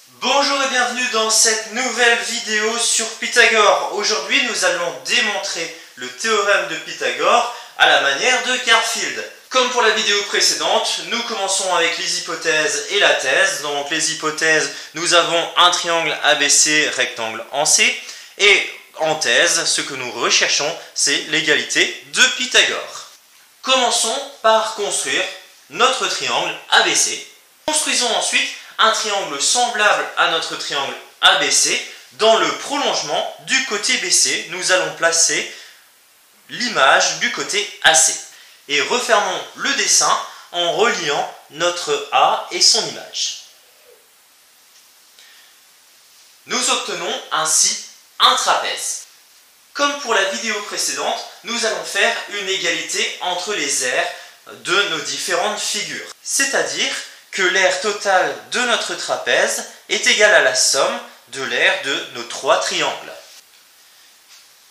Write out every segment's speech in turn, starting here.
Bonjour et bienvenue dans cette nouvelle vidéo sur Pythagore. Aujourd'hui nous allons démontrer le théorème de Pythagore à la manière de Garfield. Comme pour la vidéo précédente, nous commençons avec les hypothèses et la thèse. Donc les hypothèses, nous avons un triangle ABC rectangle en C. Et en thèse, ce que nous recherchons, c'est l'égalité de Pythagore. Commençons par construire notre triangle ABC. Construisons ensuite un triangle semblable à notre triangle ABC. Dans le prolongement du côté BC, nous allons placer l'image du côté AC. Et refermons le dessin en reliant notre A et son image. Nous obtenons ainsi un trapèze. Comme pour la vidéo précédente, nous allons faire une égalité entre les aires de nos différentes figures. C'est-à-dire que l'aire totale de notre trapèze est égale à la somme de l'aire de nos trois triangles.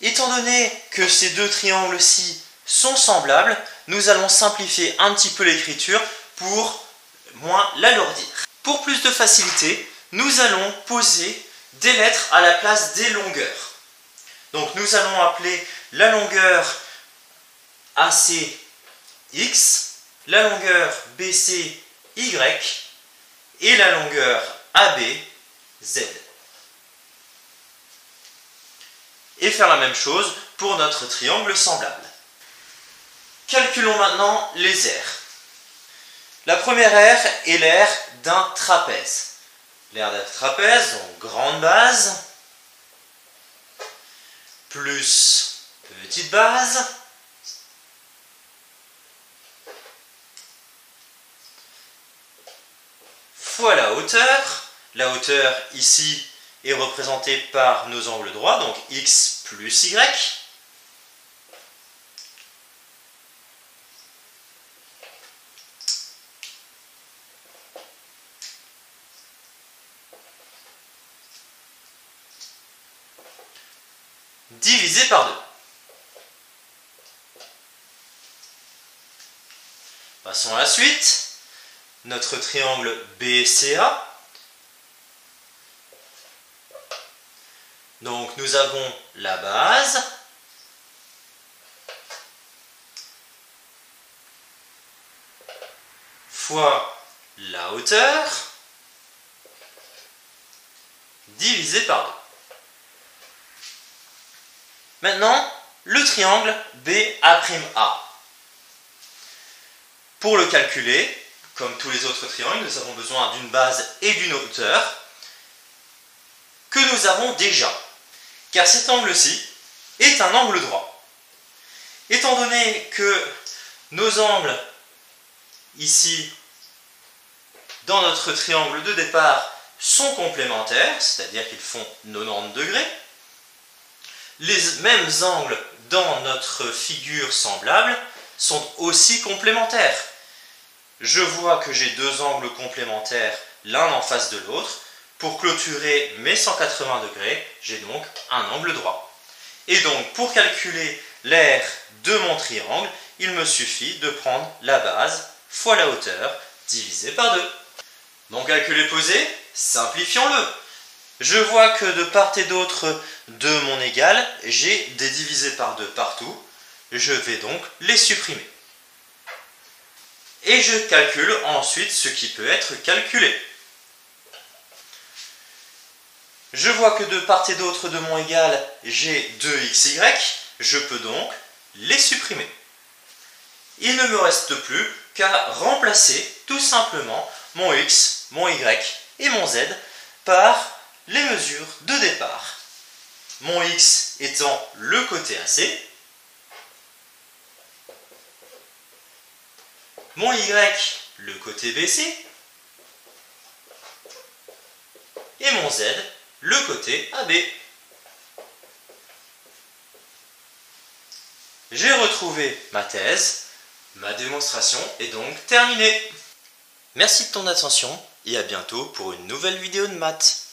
Étant donné que ces deux triangles-ci sont semblables, nous allons simplifier un petit peu l'écriture pour moins l'alourdir. Pour plus de facilité, nous allons poser des lettres à la place des longueurs. Donc nous allons appeler la longueur AC X, la longueur BC Y et la longueur AB Z. Et faire la même chose pour notre triangle semblable. Calculons maintenant les aires. La première aire est l'aire d'un trapèze. L'aire d'un trapèze, donc grande base, plus petite base, fois la hauteur. La hauteur ici est représentée par nos angles droits, donc x plus y. Divisé par 2. Passons à la suite. Notre triangle BCA. Donc nous avons la base, fois la hauteur, divisé par 2. Maintenant, le triangle BA'A. Pour le calculer, comme tous les autres triangles, nous avons besoin d'une base et d'une hauteur que nous avons déjà. Car cet angle-ci est un angle droit. Étant donné que nos angles ici, dans notre triangle de départ, sont complémentaires, c'est-à-dire qu'ils font 90 degrés, les mêmes angles dans notre figure semblable sont aussi complémentaires. Je vois que j'ai deux angles complémentaires l'un en face de l'autre. Pour clôturer mes 180 degrés, j'ai donc un angle droit. Et donc pour calculer l'aire de mon triangle, il me suffit de prendre la base fois la hauteur divisé par 2. Mon calcul est posé, simplifions-le. Je vois que de part et d'autre de mon égal, j'ai des divisés par 2 partout. Je vais donc les supprimer. Et je calcule ensuite ce qui peut être calculé. Je vois que de part et d'autre de mon égal, j'ai 2xy. Je peux donc les supprimer. Il ne me reste plus qu'à remplacer tout simplement mon x, mon y et mon z par les mesures de départ. Mon x étant le côté AC, mon y le côté BC et mon z le côté AB. J'ai retrouvé ma thèse, ma démonstration est donc terminée. Merci de ton attention et à bientôt pour une nouvelle vidéo de maths.